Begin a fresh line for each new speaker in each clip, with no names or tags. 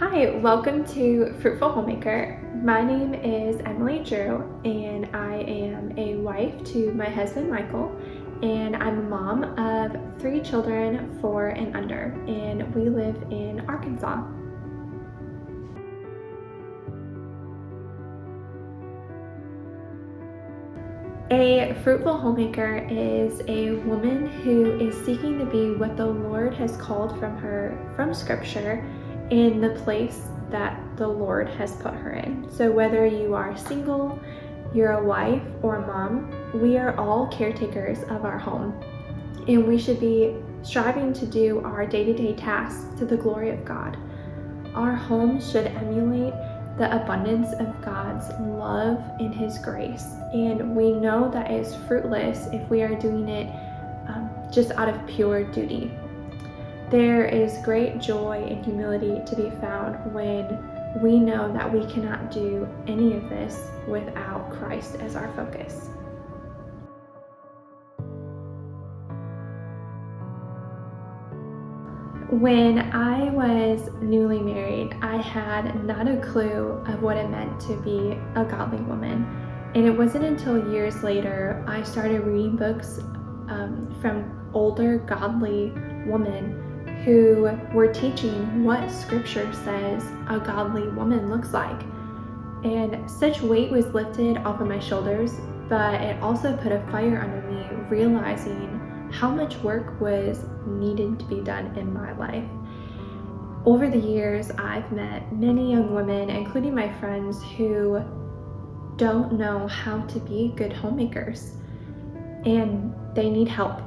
Hi, welcome to Fruitful Homemaker. My name is Emily Drew, and I am a wife to my husband Michael, and I'm a mom of 3 children, 4 and under, and we live in Arkansas. A fruitful homemaker is a woman who is seeking to be what the Lord has called from her from Scripture in the place that the Lord has put her in. So whether you are single, you're a wife, or a mom, we are all caretakers of our home. And we should be striving to do our day-to-day tasks to the glory of God. Our home should emulate the abundance of God's love and His grace. And we know that it is fruitless if we are doing it just out of pure duty. There is great joy and humility to be found when we know that we cannot do any of this without Christ as our focus. When I was newly married, I had not a clue of what it meant to be a godly woman. And it wasn't until years later I started reading books from older godly women who were teaching what Scripture says a godly woman looks like. And such weight was lifted off of my shoulders, but it also put a fire under me, realizing how much work was needed to be done in my life. Over the years, I've met many young women, including my friends, who don't know how to be good homemakers, and they need help.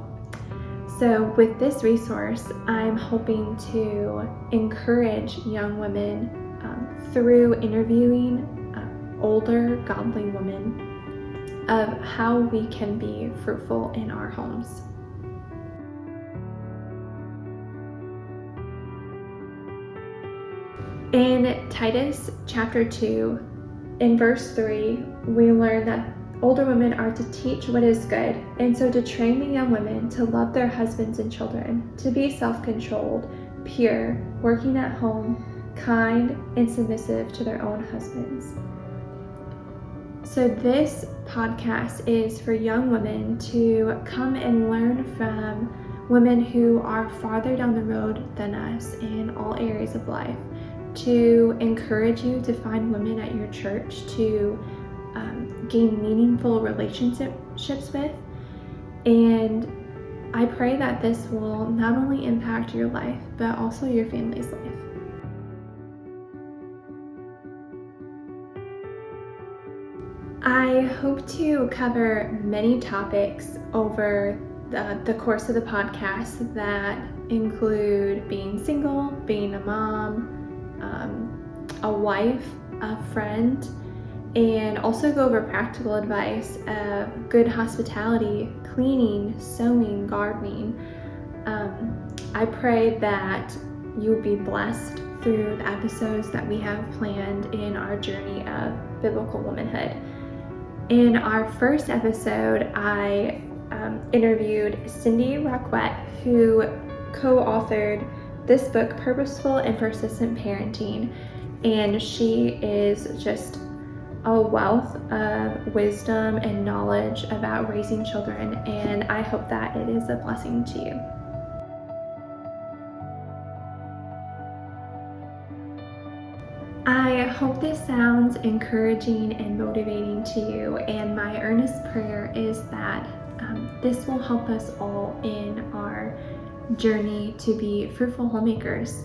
So with this resource, I'm hoping to encourage young women through interviewing older godly women of how we can be fruitful in our homes. In Titus chapter 2, in verse 3, we learn that older women are to teach what is good, and so to train the young women to love their husbands and children, to be self-controlled, pure, working at home, kind, and submissive to their own husbands. So this podcast is for young women to come and learn from women who are farther down the road than us in all areas of life, to encourage you to find women at your church to gain meaningful relationships with. And I pray that this will not only impact your life, but also your family's life. I hope to cover many topics over the course of the podcast that include being single, being a mom, a wife, a friend, and also go over practical advice of good hospitality, cleaning, sewing, gardening. I pray that you'll be blessed through the episodes that we have planned in our journey of biblical womanhood. In our first episode, I interviewed Cindy Rockwett, who co-authored this book, Purposeful and Persistent Parenting, and she is just a wealth of wisdom and knowledge about raising children, and I hope that it is a blessing to you. I hope this sounds encouraging and motivating to you, and my earnest prayer is that this will help us all in our journey to be fruitful homemakers.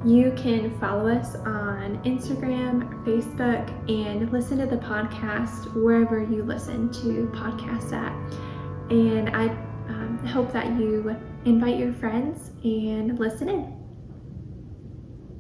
You can follow us on Instagram, Facebook, and listen to the podcast wherever you listen to podcasts at. And I hope that you invite your friends and listen in.